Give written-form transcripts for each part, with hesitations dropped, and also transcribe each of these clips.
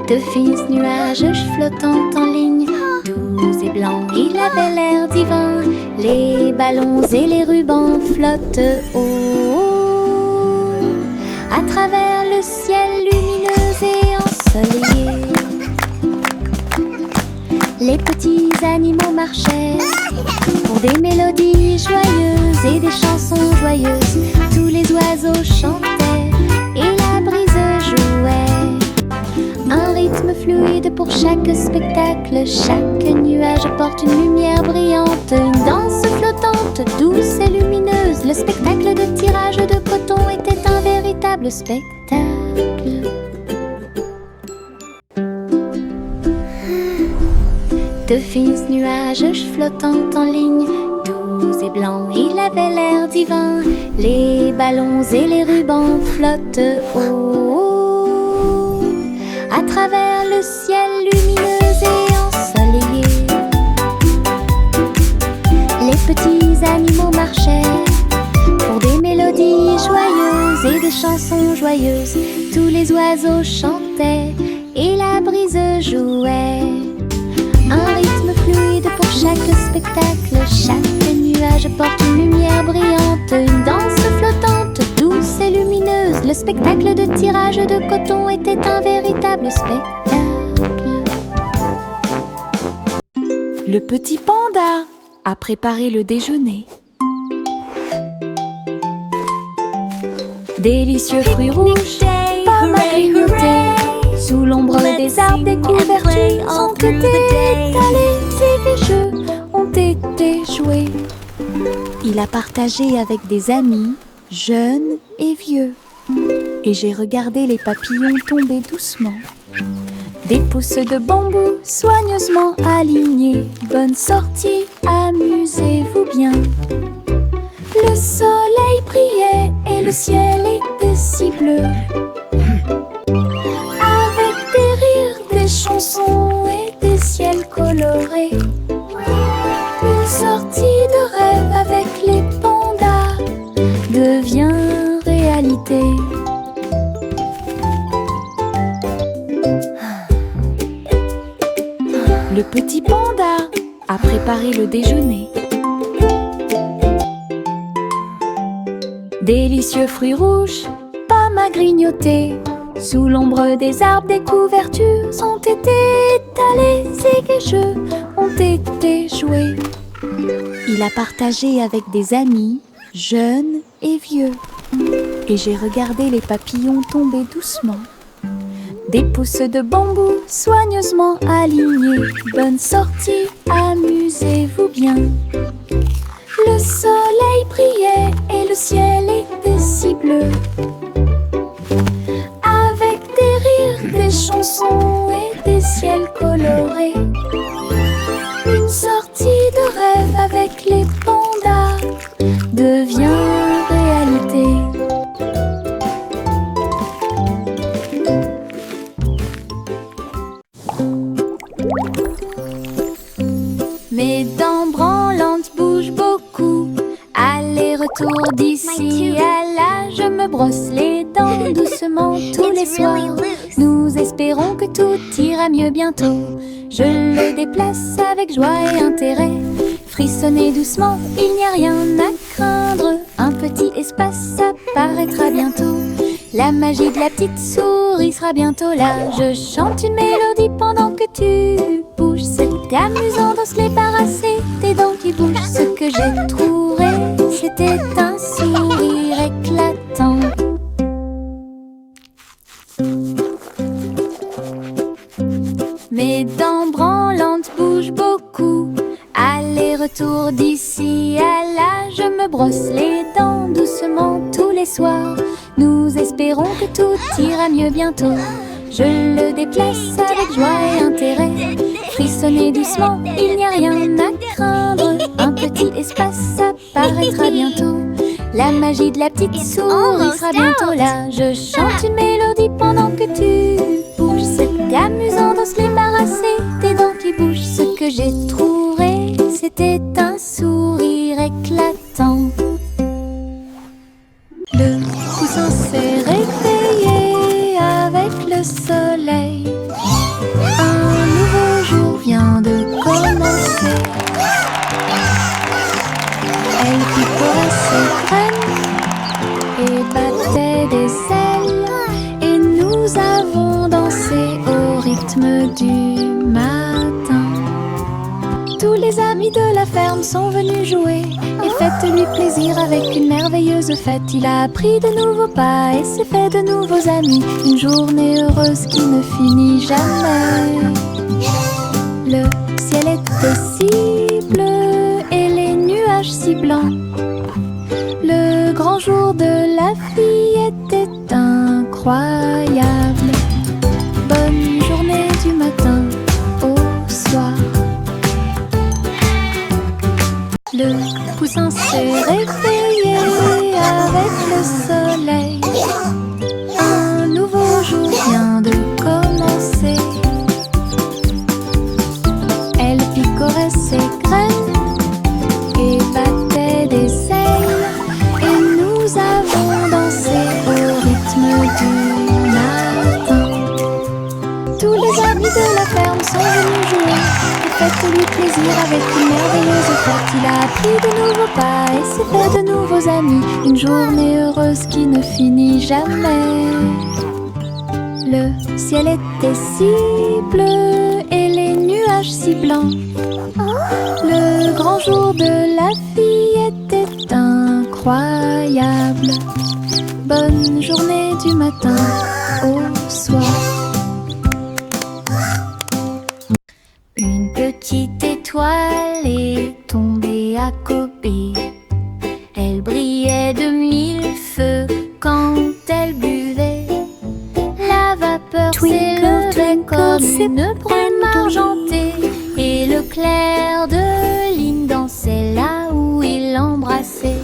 De fins nuages flottant en ligne, doux et blancs, il avait l'air divin. Les ballons et les rubans flottent haut, à travers le ciel lumineux et ensoleillé. Les petits animaux marchaient pour des mélodies joyeuses et des chansons joyeuses. Tous les oiseaux chantaient et la brise jouait. Un rythme fluide pour chaque spectacle. Chaque nuage porte une lumière brillante. Une danse flottante, douce et lumineuse. Le spectacle de tirage de coton était un véritable spectacle. De fins nuages flottant en ligne, doux et blancs, il avait l'air divin. Les ballons et les rubans flottent haut, à travers le ciel lumineux et ensoleillé. Les petits animaux marchaient pour des mélodies joyeuses et des chansons joyeuses. Tous les oiseaux chantaient et la brise jouait. Un rythme fluide pour chaque spectacle. Chaque nuage porte une lumière brillante. Une danse flottante, douce et lumineuse. Le spectacle de tirage de coton était un véritable spectacle. Le petit panda a préparé le déjeuner. Délicieux fruits rouges, pommes à grignoter. Sous l'ombre des arbres, des couvertures ont été étalées et des jeux ont été joués. Il a partagé avec des amis, jeunes et vieux. Et j'ai regardé les papillons tomber doucement. Des pousses de bambou soigneusement alignées. Bonne sortie, amusez-vous bien. Le soleil brillait et le ciel était si bleu. Des chansons et des ciels colorés. Une sortie de rêve avec les pandas devient réalité. Le petit panda a préparé le déjeuner. Délicieux fruits rouges, pommes à grignoter. Sous l'ombre des arbres, des couvertures ont été étalées et des jeux ont été joués. Il a partagé avec des amis, jeunes et vieux. Et j'ai regardé les papillons tomber doucement. Des pousses de bambou soigneusement alignées. Bonne sortie, amusez-vous bien. Le soleil brillait et le ciel était si bleu. Des chansons et des ciels colorés. Une sortie de rêve avec les pandas devient réalité. Mes dents branlantes bougent beaucoup. Aller-retour d'ici à là, je me brosse les dents doucement tous les soirs. Nous espérons que tout ira mieux bientôt. Je le déplace avec joie et intérêt. Frissonnez doucement, il n'y a rien à craindre. Un petit espace apparaîtra bientôt. La magie de la petite souris sera bientôt là. Je chante une mélodie pendant que tu bouges. C'est amusant de se débarrasser des dents qui bougent. Ce que j'ai trouvé, c'était un sourire éclatant. Mes dents branlantes bougent beaucoup. Aller-retour d'ici à là, je me brosse les dents doucement tous les soirs. Nous espérons que tout ira mieux bientôt. Je le déplace avec joie et intérêt. Frissonnez doucement, il n'y a rien à craindre. Un petit espace apparaîtra bientôt. La magie de la petite souris sera bientôt là. Je chante une mélodie pendant que tu bouges. C'est amusant de se débarrasser des dents qui bougent. Ce que j'ai trouvé, c'était un sourire éclatant. Le coussin s'est réveillé. le soleil. Un nouveau jour vient de commencer. Elle picorait ses graines et battait des ailes, et nous avons dansé au rythme du matin. Tous les amis de la ferme sont venus jouer, et faites-lui plaisir avec une merveilleuse fête. Il a appris de nouveaux pas et s'est fait de nouveaux amis. Une journée heureuse qui ne finit jamais. Le ciel était si bleu et les nuages si blancs. Le grand jour de la fille était incroyable. Bonne journée du matin au soir. Le poussin s'est réveillé avec le soleil. Un nouveau jour vient de commencer. Elle picorait ses graines et battait des ailes, et nous avons dansé au rythme du matin. Tous les amis de la ferme sont venus jouer, et faites-lui plaisir avec une merveilleuse fête. Il a appris de nouveaux pas et s'est fait de nouveaux amis. Une journée heureuse qui ne finit jamais. Le ciel était si bleu et les nuages si blancs. Le grand jour de la fille était incroyable. Bonne journée du matin au soir. Une petite étoile est tombée à Kobe. Elle brillait de mille feux quand elle buvait. La vapeur s'élevait comme une brume argentée, et le clair de lune dansait là où il l'embrassait.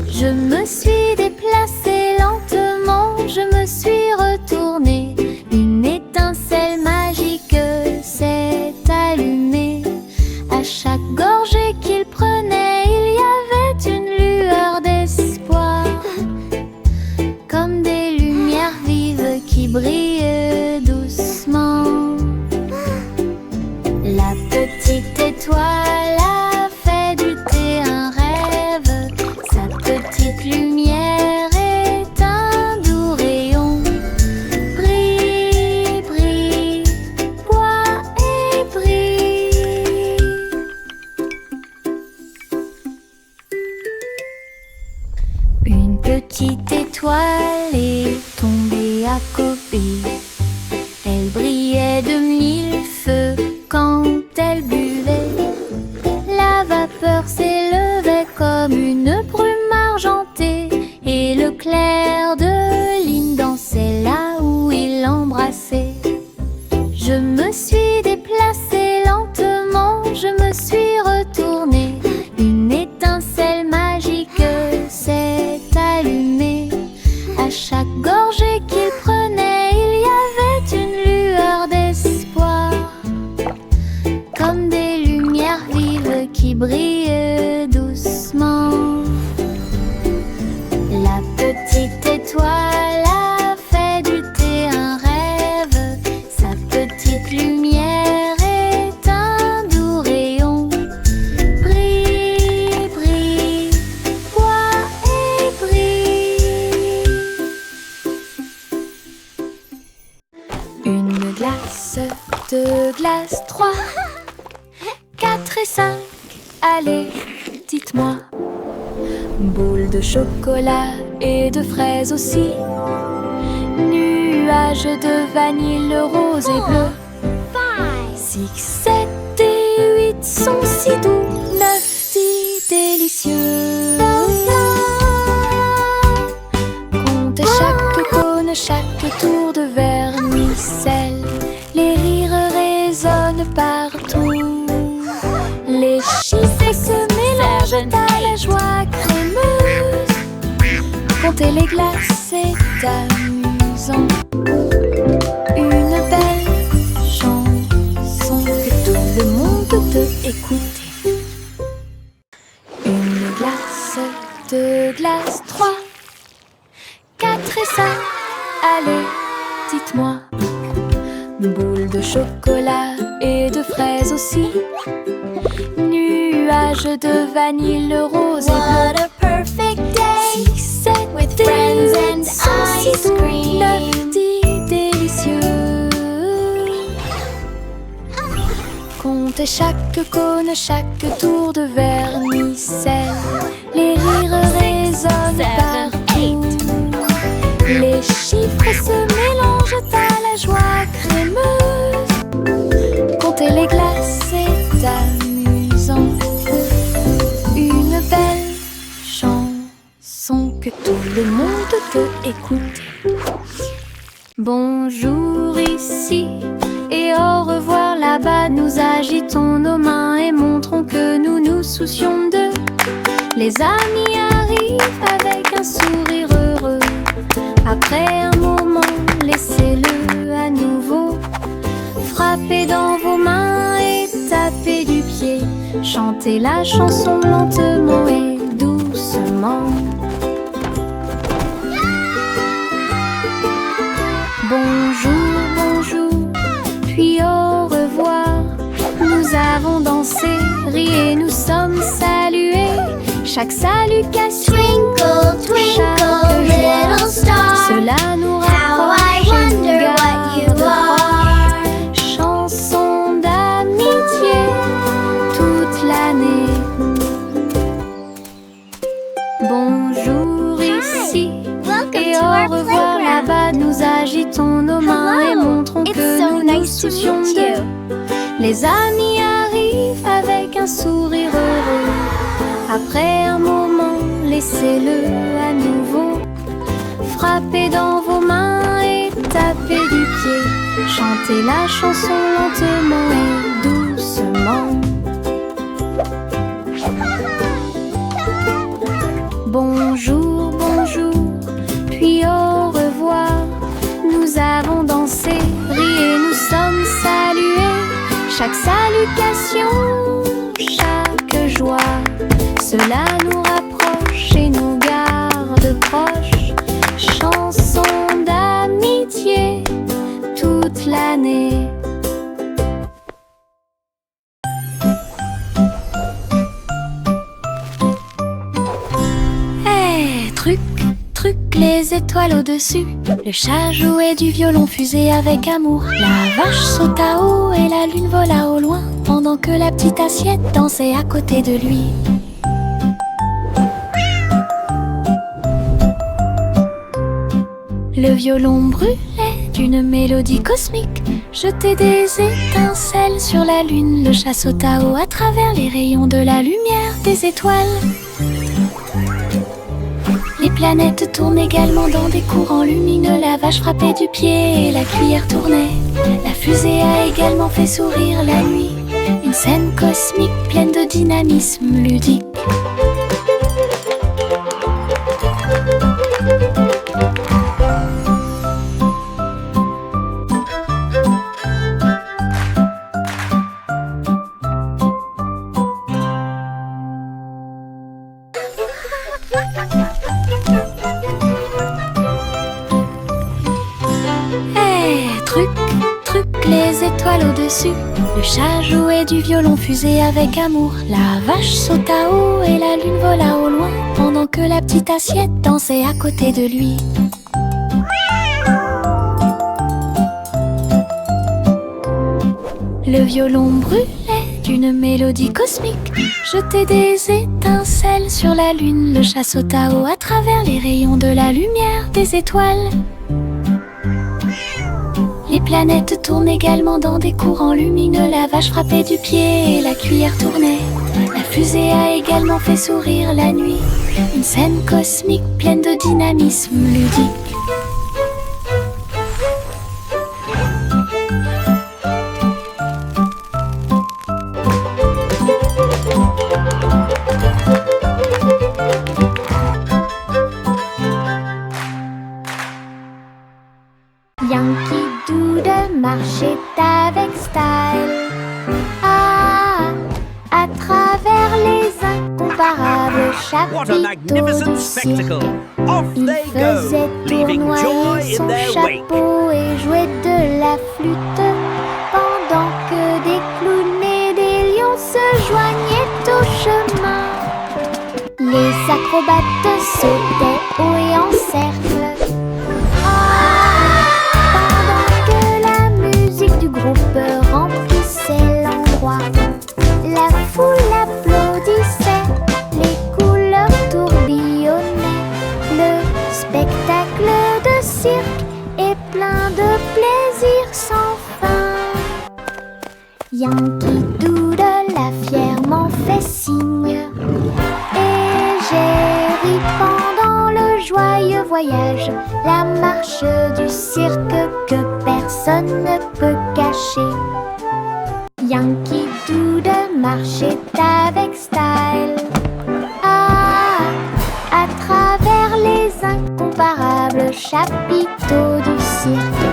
Je me suis déplacée lentement, je me suis retournée. Une étincelle magique s'est allumée. À chaque gorgée qu'il prenait, il y avait une lueur d'espoir, comme des lumières vives qui brillent doucement. La petite étoile a fait du thé un rêve. Sa petite lumière est un doux rayon. Brille, brille, bois et brille. Une petite étoile est tombée à Kobe. Elle brillait de mille feux quand elle buvait. La vapeur s'élevait comme une brume argentée, et le clair de lune dansait là où il l'embrassait. Je me suis déplacée lentement, je me suis retournée. Une étincelle magique s'est allumée. À chaque gorgée qu'il prenait, il y avait une lueur d'espoir, comme des lumières vives qui brillent doucement. La petite étoile a fait du thé un rêve. Sa petite lumière est un doux rayon. Brille, brille, bois et brille. Une glace, deux glaces, trois, 4 et 5, allez, dites-moi. Boule de chocolat et de fraises aussi. Nuages de vanille rose et bleu. 6, 7 et 8 sont si doux. 9, 10 délicieux. Comptez chaque cône, chaque tour de vermicelle. Les rires résonnent partout. Les chiffres se mélangent à la joie crémeuse. Compter les glaces est amusant. Une belle chanson que tout le monde peut écouter. Une glace, deux glaces, 3, 4 et 5, allez, dites-moi. Boule de chocolat et de fraises aussi. Nuages de vanille rose et bleu. What a perfect day 6, 7, with friends and ice cream. 9, 10 délicieux. Comptez chaque cône, chaque tour de vermicelle. Les rires résonnent 7, partout. Les chiffres se mélangent à la joie crémeuse. Compter les glaces est amusant. Une belle chanson que tout le monde peut écouter. Bonjour ici et au revoir là-bas. Nous agitons nos mains et montrons que nous nous soucions d'eux. Les amis arrivent avec un sourire heureux. Après un moment, laissez-le à nouveau. Frappez dans vos mains et tapez du pied. Chantez la chanson lentement et doucement. Bonjour, bonjour, puis au revoir. Nous avons dansé, ri et nous sommes salués. Chaque salutation, Twinkle, twinkle, chaque joie, little star. cela nous How I rapproche et nous wonder what garde you are. proches. Chanson d'amitié toute l'année. Bonjour ici Welcome et to au our revoir playground. là-bas. Nous agitons nos mains et Hello. montrons It's que so nous nous nice to soucions meet d'eux. you. Les amis arrivent avec un sourire heureux. Après un moment, laissez-le à nouveau. Frappez dans vos mains et tapez du pied. Chantez la chanson lentement et doucement. Bonjour, bonjour, puis au revoir. Nous avons dansé, ri et nous sommes salués. Chaque salutation, chaque joie, cela nous rapproche et nous garde proches. Chanson d'amitié toute l'année. Hey, truc, truc, les étoiles au-dessus. Le chat jouait du violon fusé avec amour. La vache sauta haut et la lune vola au loin, pendant que la petite assiette dansait à côté de lui. Le violon brûlait d'une mélodie cosmique, jetait des étincelles sur la lune. Le chat sauta haut à travers les rayons de la lumière des étoiles. Les planètes tournent également dans des courants lumineux. La vache frappait du pied et la cuillère tournait. La fusée a également fait sourire la nuit. Une scène cosmique pleine de dynamisme ludique. Truc, truc, les étoiles au-dessus. Le chat jouait du violon fusé avec amour. La vache sauta haut et la lune vola au loin, pendant que la petite assiette dansait à côté de lui. Le violon brûlait d'une mélodie cosmique, jetait des étincelles sur la lune. Le chat sauta haut à travers les rayons de la lumière des étoiles. Les planètes tournent également dans des courants lumineux. La vache frappait du pied et la cuillère tournait. La fusée a également fait sourire la nuit. Une scène cosmique pleine de dynamisme ludique. Yankee Doodle marchait avec style. Ah, à travers les incomparables What a chapiteaux magnificent du cirque. spectacle! Off Il they faisait go, leaving joy tournoyer in son their wake. chapeau et jouait de la flûte, pendant que des clowns et des lions se joignaient au chemin. Les acrobates sautaient haut et en cercle. Pendant que la musique du groupe remplissait l'endroit, la foule applaudissait, les couleurs tourbillonnaient. Le spectacle de cirque est plein de plaisir sans fin. Yankee Doodle a fièrement fait signe, et j'ai ri pendant le joyeux voyage, la marche du cirque que personne ne peut cacher. Yankee Doodle marchait avec style, à travers les incomparables chapiteaux du cirque.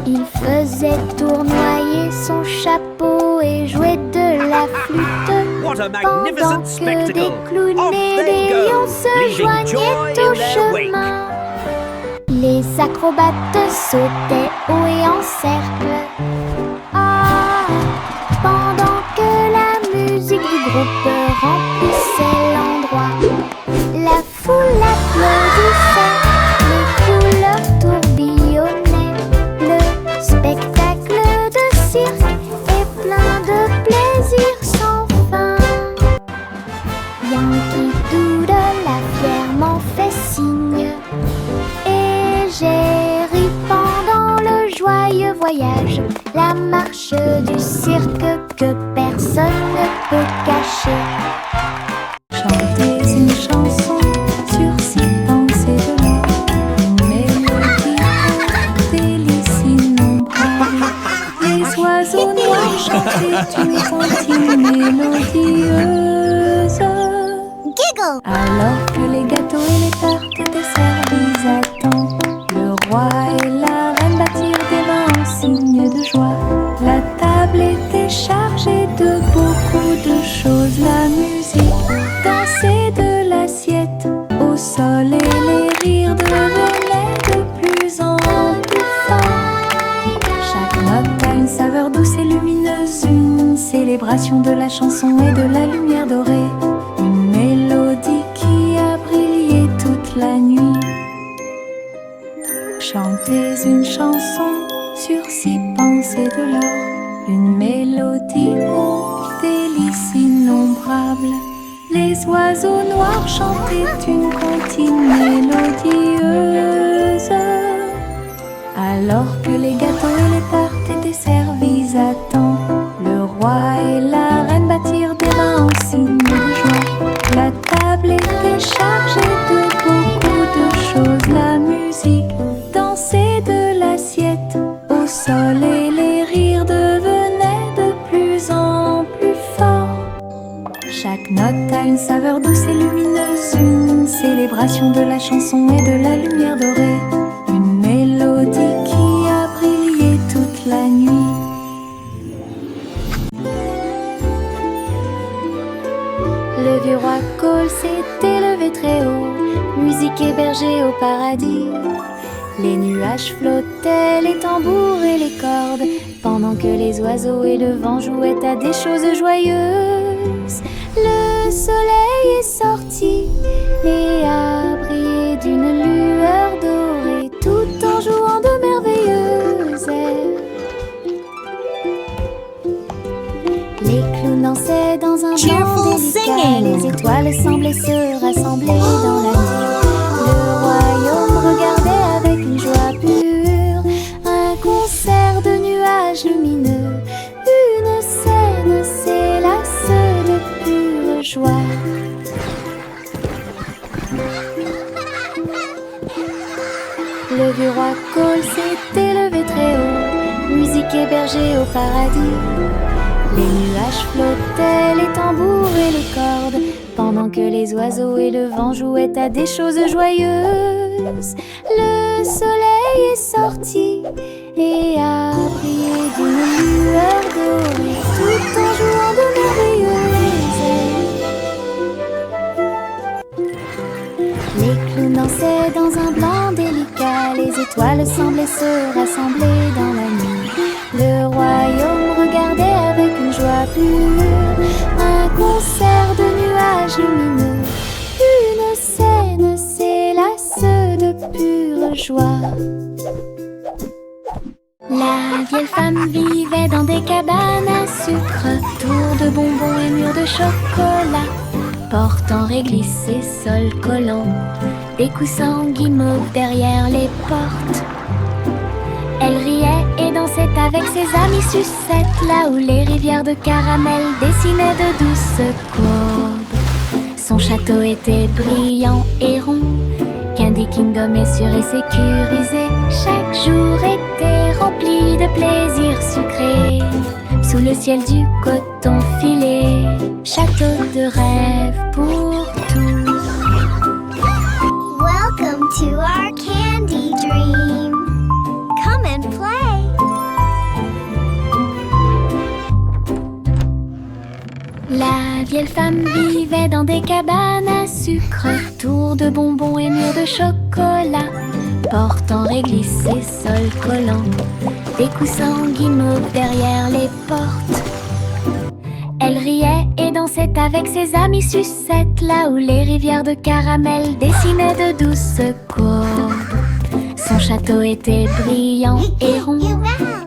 Il faisait tournoyer son chapeau et jouait de la flûte, What a pendant magnificent que spectacle! des clowns Off et they des go, lions se leaving joignaient joy au in their wake. chemin. Les acrobates sautaient haut et en cercle, pendant que la musique du groupe remplissait l'endroit. La foule applaudissait, les couleurs tourbillonnaient. Le spectacle de cirque est plein de plaisir sans fin. Yankee Doodle a fièrement fait signe, et j'ai ri pendant le joyeux voyage, la marche du cirque que personne ne peut cacher. Chantez une chanson sur 6 pensées de l'or, une mélodie haute, délice innombrable. Les oiseaux noirs chantaient une continue mélodieuse. Alors que les gâteaux et les tartes étaient servis à temps, le roi et la reine battirent des mains en signe de joie. La table était chargée de beaucoup de choses, la musique dansait de l'assiette au sol et les rires devenaient de plus en plus forts. Chaque note a une saveur douce et lumineuse, une célébration de la chanson et de la lumière dorée, une mélodie qui a brillé toute la nuit. Chantez une chanson sur 6 pensées de l'or, une mélodie haute, délice innombrable. Les oiseaux noirs chantaient une comptine mélodieuse. Alors que les gâteaux et les tartes étaient servis à temps, le roi et la reine battirent des mains en signe de joie. La table était chargée de beaucoup de choses, la musique dansait de l'assiette au sol et les rires devenaient de plus en plus forts. Chaque note a une saveur douce et lumineuse, une célébration de la chanson et de la lumière dorée, une mélodie qui a brillé toute la nuit. Le vieux roi Cole s'était levé très haut, musique hébergée au paradis. Les nuages flottaient, les tambours et les cordes, pendant que les oiseaux et le vent jouaient à des choses joyeuses. Le soleil est sorti et a brillé d'une lueur dorée, tout en jouant de merveilleuses airs. Les clowns dansaient dans un blanc délicat, les étoiles semblaient se rassembler dans la nuit. Le royaume regardait avec une joie pure un concert de nuages lumineux. Une scène s'élasse de pure joie. Le vieux roi Cole s'était levé très haut, musique hébergée au paradis. Les nuages flottaient, les tambours et les cordes, pendant que les oiseaux et le vent jouaient à des choses joyeuses. Le soleil est sorti et a brillé d'une lueur dorée, tout en jouant de merveilleuses airs. Les clowns dansaient étoiles semblaient se rassembler dans la nuit. Le royaume regardait avec une joie pure un concert de nuages lumineux. Une scène s'élasse de pure joie. La vieille femme vivait dans des cabanes à sucre, tour de bonbons et murs de chocolat, portant réglisse et sol collant, des coussins guimauves derrière les portes. Elle riait et dansait avec ses amis sucettes, là où les rivières de caramel dessinaient de douces courbes. Son château était brillant et rond, Candy Kingdom est sûr et sécurisé. Chaque jour était rempli de plaisirs sucrés, sous le ciel du coton filé. Château de rêve pour tous. Welcome to our candy dream. Come and play. La vieille femme vivait dans des cabanes à sucre, tour de bonbons et murs de chocolat, portant réglisse et sol collant, des coussins guimauves derrière les portes. Elle riait et dansait avec ses amis sucettes, là où les rivières de caramel dessinaient de douces courbes. Son château était brillant et rond,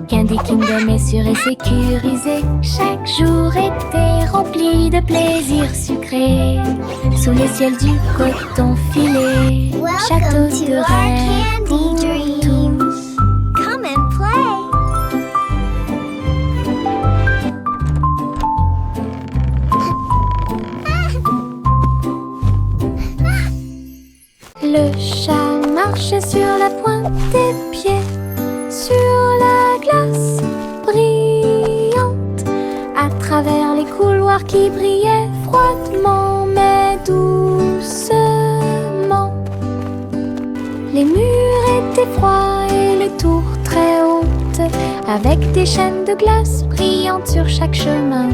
Candy Kingdom est sûr et sécurisé. Chaque jour était rempli de plaisirs sucrés, sous le ciel du coton filé. Château de rêve pour tous. Come and play. Le chat marchait sur la pointe des pieds, sur la glace brillante, à travers les couloirs qui brillaient froidement mais doucement. Les murs étaient froids et les tours très hautes, avec des chaînes de glace brillantes sur chaque chemin.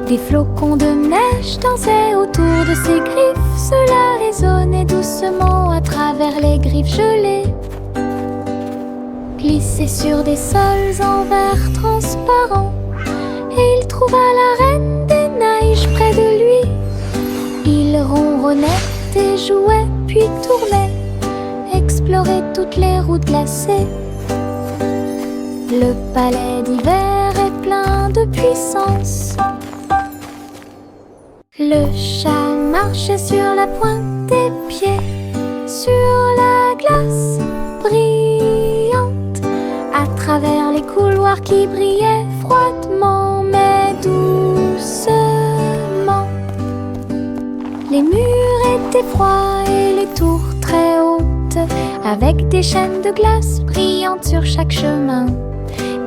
Des flocons de neige dansaient autour de ses griffes, cela résonnait doucement à travers les griffes gelées. Glissé sur des sols en verre transparent, et il trouva la reine des neiges près de lui. Il ronronnait et jouait puis tournait, explorait toutes les routes glacées. Le palais d'hiver est plein de puissance. Le chat marchait sur la pointe des pieds, sur la glace brillante, à travers les couloirs qui brillaient froidement mais doucement. Les murs étaient froids et les tours très hautes, avec des chaînes de glace brillantes sur chaque chemin.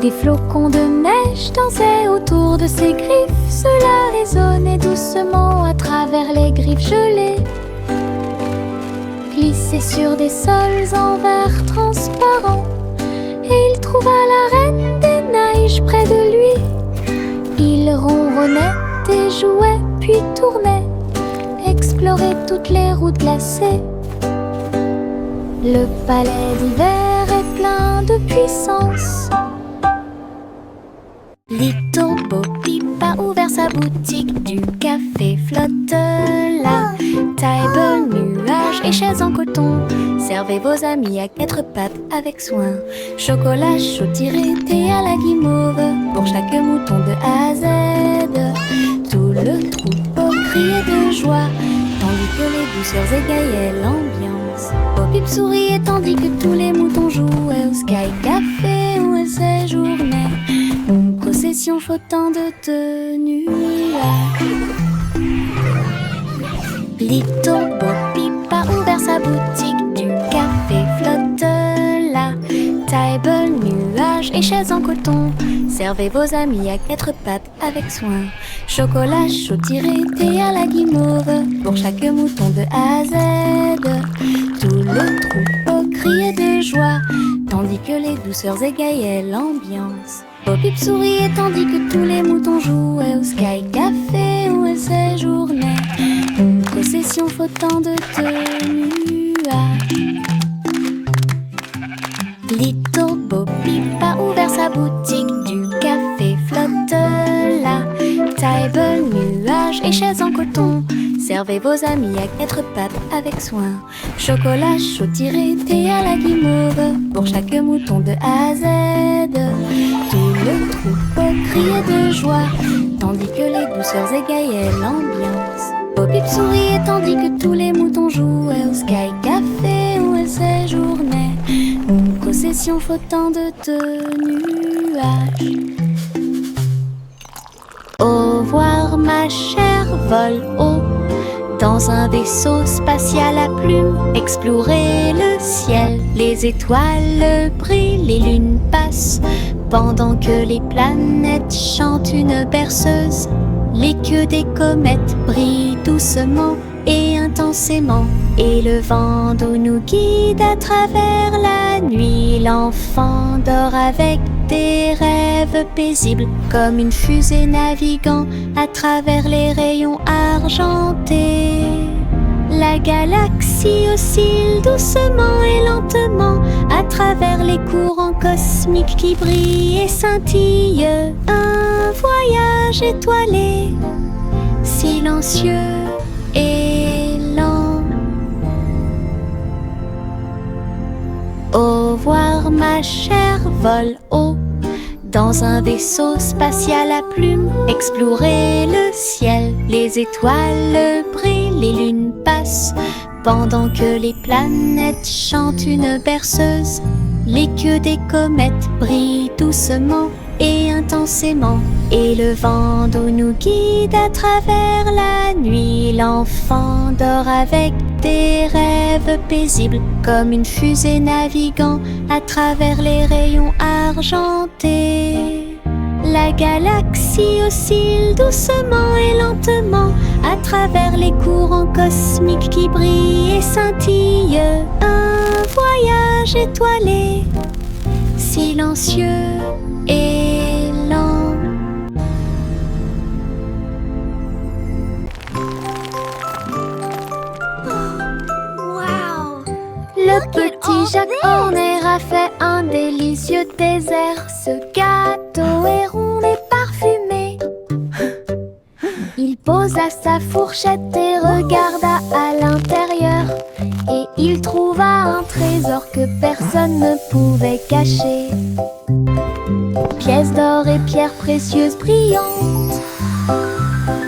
Des flocons de neige dansaient autour de ses griffes, cela résonnait doucement à travers les griffes gelées. Glissé sur des sols en verre transparent, et il trouva la reine des neiges près de lui. Il ronronnait et jouait puis tournait, explorait toutes les routes glacées. Le palais d'hiver est plein de puissance. Little Bo Peep a ouvert sa boutique, du café flotte là. Table, nuages et chaises en coton, servez vos amis à quatre pattes avec soin. Chocolat chaud tiré, thé à la guimauve, pour chaque mouton de A à Z. Tout le troupeau criait de joie, tandis que les douceurs égayaient l'ambiance. Bo Peep souriait tandis que tous les moutons jouaient au Sky Café où elle séjournait. Une procession flottante de nuages. Little Bo Peep a ouvert sa boutique, du café flotte là. Table, nuages et chaises en coton, servez vos amis à quatre pattes avec soin. Chocolat chaud tiré, thé à la guimauve, pour chaque mouton de A à Z. Tout le troupeau criait de joie, tandis que les douceurs égayaient l'ambiance. Bo Peep souriait tandis que tous les moutons jouaient au Sky Café où elle séjournait. Une procession flottante de nuages. la boutique du café flotte là. Table, nuages et chaises en coton. Servez vos amis à être pape avec soin. Chocolat chaud tiré, thé à la guimauve. Pour chaque mouton de A à Z. Tout le troupeau criait de joie, tandis que les douceurs égayaient l'ambiance. Bop-Bip souriait tandis que tous les moutons jouaient au Sky Café où elle séjournait. Une procession flottant de nuages. Au revoir ma chère, vole haut dans un vaisseau spatial à plumes. Explorez le ciel, les étoiles brillent, les lunes passent, pendant que les planètes chantent une berceuse. Les queues des comètes brillent doucement et intensément, et le vent d'eau nous guide à travers la nuit. L'enfant dort avec des rêves paisibles, comme une fusée naviguant à travers les rayons argentés. La galaxie oscille doucement et lentement à travers les courants cosmiques qui brillent et scintillent. Un voyage étoilé, silencieux et lent. Au revoir ma chère, vole haut dans un vaisseau spatial à plumes. Explorez le ciel, les étoiles brillent, les lunes passent, pendant que les planètes chantent une berceuse. Les queues des comètes brillent doucement et intensément, et le vent d'eau nous guide à travers la nuit. L'enfant dort avec des rêves paisibles, comme une fusée naviguant à travers les rayons argentés. La galaxie oscille doucement et lentement à travers les courants cosmiques qui brillent et scintillent. Un voyage étoilé, silencieux et lent. Le petit Jacques Horner a fait un délicieux dessert. Ce gâteau est rond et parfumé. Il posa sa fourchette et regarda à l'intérieur, et il trouva un trésor que personne ne pouvait cacher. Pièces d'or et pierres précieuses brillantes,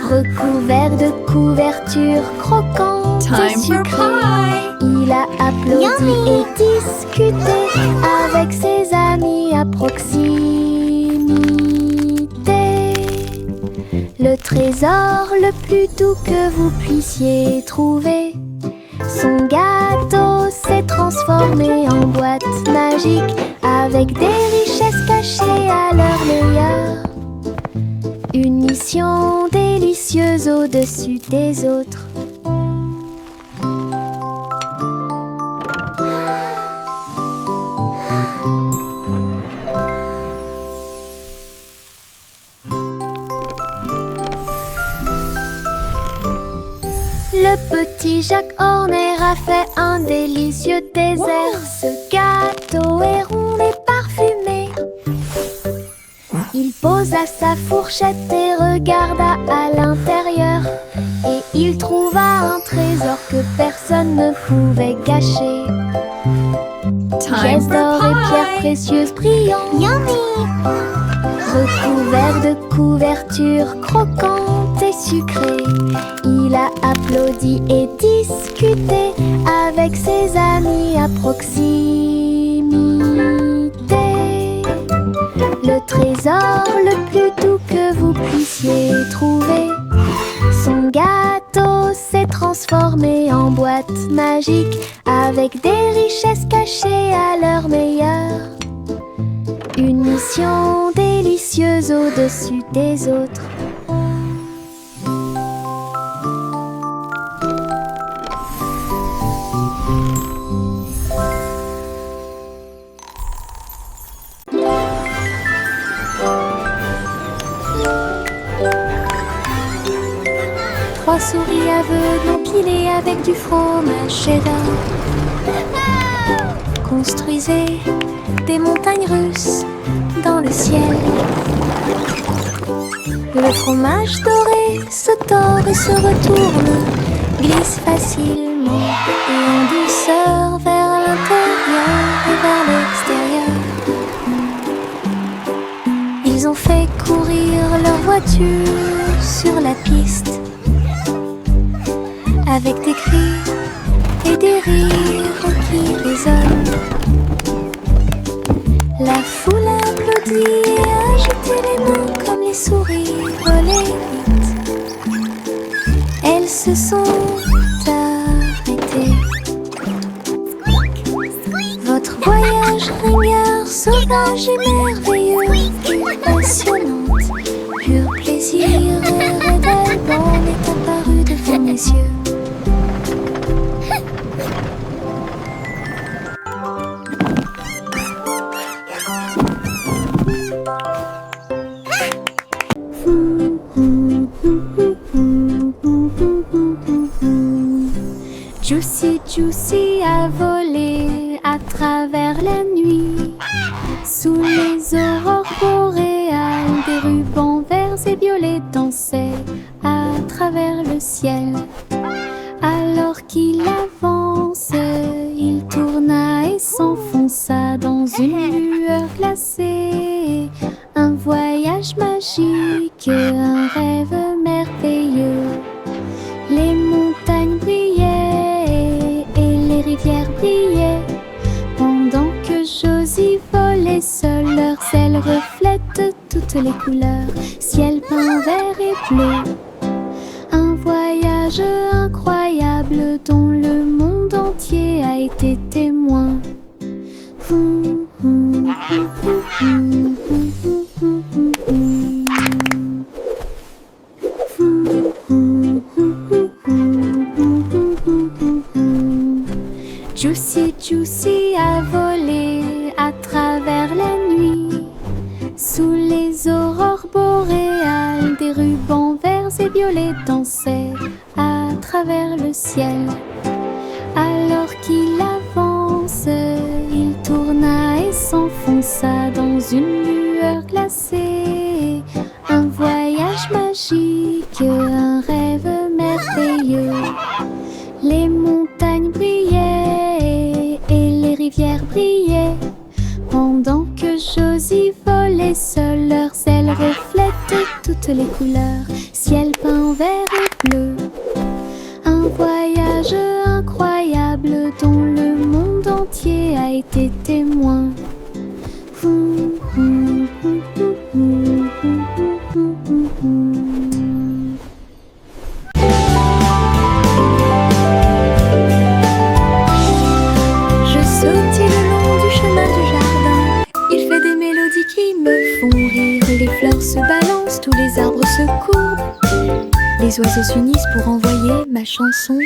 recouverts de couvertures croquantes et sucrées. Il a applaudi et discuté avec ses amis à proximité. Le trésor le plus doux que vous puissiez trouver. Son gâteau s'est transformé en boîte magique, avec des richesses cachées à leur meilleur. Une mission délicieuse au-dessus des autres. Le petit Jacques Horner a fait un délicieux dessert. Ce gâteau est rond et parfumé. Il posa sa fourchette et regarda à l'intérieur, et il trouva un trésor que personne ne pouvait cacher. Pièces d'or et pierres précieuses brillantes, recouverts de couvertures croquantes et sucrées. Il a applaudi et discuté avec ses amis à proximité. Le trésor le plus doux que vous puissiez trouver. Son gâteau s'est transformé en boîte magique, avec des richesses cachées à leur meilleur. Une mission délicieuse au-dessus des autres. Trois souris aveugles empilées avec du fromage cheddar construisaient des montagnes russes dans le Le fromage doré se tord et se retourne, glisse facilement et en douceur vers l'intérieur et vers l'extérieur. Ils ont fait courir leur voiture sur la piste, avec des cris et des rires qui résonnent. La foule applaudit et agitait les mains comme les souris volaient vite. Elles se sont arrêtées. Votre voyage ringard, sauvage et merveilleux et passionnante, pur plaisir et rêve d'Alban est apparu devant mes yeux. Juicy Juicy a volé à travers la nuit, sous les aurores boréales, des rubans verts et violets dansaient à travers le ciel. Alors qu'il avance, il tourna et s'enfonça dans une lueur glacée. Un voyage magique, un rêve merveilleux. Les montagnes brillaient et les rivières brillaient, pendant que Josie volait seule. Leurs ailes reflètent toutes les couleurs, ciel peint vert et bleu. Un voyage incroyable dont le monde entier a été témoin. Juicy Juicy a volé à travers la nuit, sous les aurores boréales, des rubans verts et violets dansaient à travers le ciel. Alors qu'il avance, il tourna et s'enfonça dans une lueur glacée. Un voyage magique, un rêve merveilleux. Les montagnes brillaient et les rivières brillaient, pendant que Josie volait seule. Leurs ailes reflètent toutes les couleurs, ciel peint vert et bleu. Un voyage incroyable dont le monde entier a été témoin. Je sautais le long du chemin du jardin. Il fait des mélodies qui me font rire. Les fleurs se balancent, tous les arbres se courbent. Les oiseaux s'unissent pour envoyer ma chanson.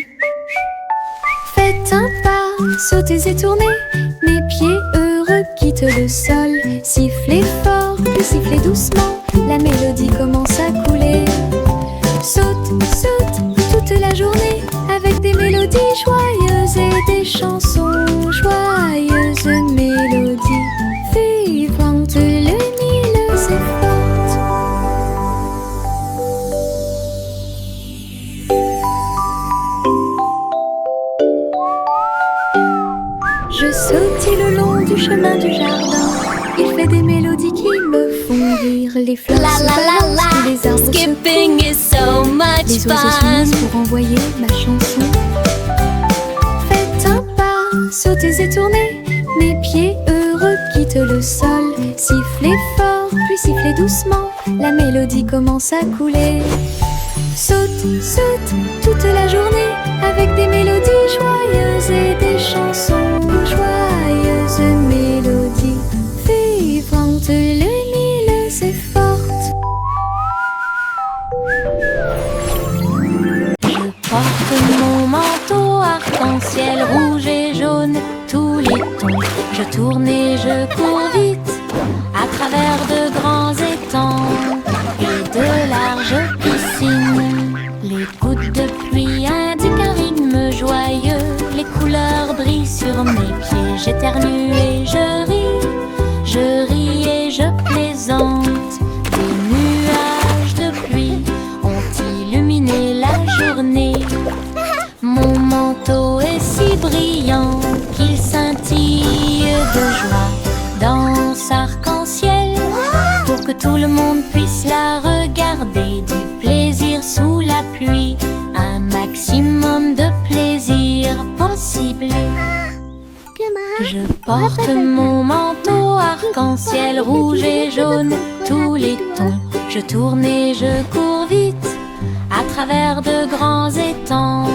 Faites un pas, sautez et tournez. Mes pieds heureux quittent le sol. Sifflez fort, puis sifflez doucement. La mélodie commence à couler. Saute, saute toute la journée, avec des mélodies joyeuses et des chansons joyeuses. Mélodies vivantes, lumineuses et fortes. Je sautais le long du chemin du jardin. Il fait des mélodies qui me font rire. Les fleurs se balancent, tous les arbres Skipping se is so much les oiseaux fun. s'unissent pour envoyer ma chanson. Faites un pas, sautez et tournez. Mes pieds heureux quittent le sol. Sifflez fort, puis sifflez doucement. La mélodie commence à couler. Saute, saute toute la journée, avec des mélodies joyeuses et des chansons joyeuses. Mélodies vivantes, lumineuses et fortes. Je porte mon manteau arc-en-ciel rouge et jaune, tous les tons. Je tourne et je cours vite à travers de grands étangs et de larges piscines. Les gouttes de pluie indiquent un rythme joyeux. Les couleurs brillent sur mes pieds. J'éternue et je ris et je plaisante. Des nuages de danse arc-en-ciel pour que tout le monde puisse la regarder. Du plaisir sous la pluie, un maximum de plaisir possible. Je porte mon manteau arc-en-ciel rouge et jaune, tous les tons. Je tourne et je cours vite à travers de grands étangs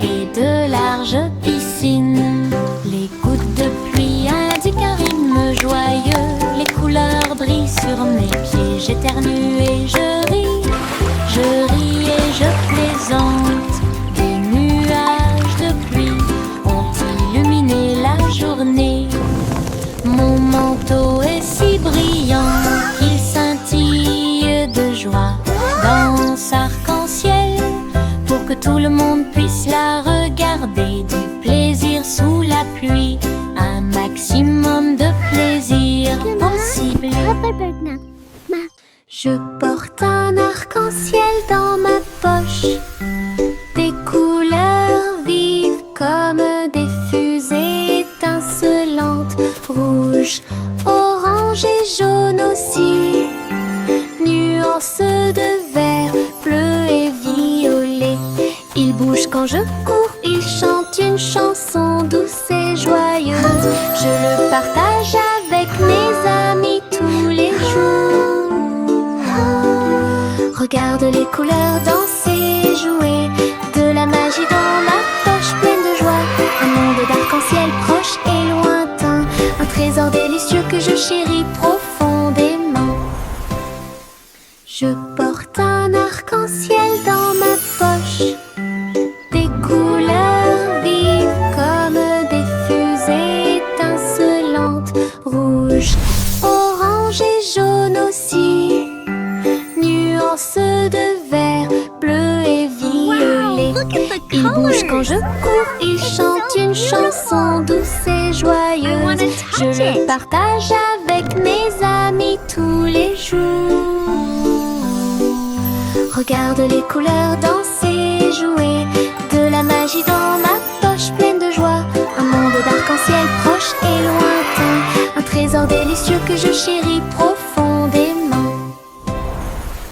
et de larges piscines. Les gouttes de pluie indiquent un rythme joyeux. Les couleurs brillent sur mes pieds. J'éternue et je ris et je plaisante. Des nuages de pluie ont illuminé la journée. Mon manteau est si brillant qu'il scintille de joie. Danse arc-en-ciel pour que tout le monde puisse la regarder. Du plaisir sous la pluie, un maximum de plaisir possible. Je porte un arc-en-ciel dans ma poche, des couleurs vives comme des fusées étincelantes, rouge, orange et jaune aussi, nuances de vert, bleu et violet. Il bouge quand je cours, il chante une chanson douce et joyeuse. Je le partage avec mes amis tous les jours. Regarde les couleurs danser, jouer, de la magie dans ma poche pleine de joie. Un monde d'arc-en-ciel proche et lointain, un trésor délicieux que je chéris profondément. Je porte un arc-en-ciel dans ma poche, des couleurs vives comme des fusées étincelantes, rouge, orange et jaune aussi, nuances de vert, bleu et violet. Il bouge quand je cours, il chante une chanson douce et joyeuse. Je le partage avec mes amis tous les jours. Regarde les couleurs danser, jouer, de la magie dans ma poche pleine de joie. Un monde d'arc-en-ciel proche et lointain, un trésor délicieux que je chéris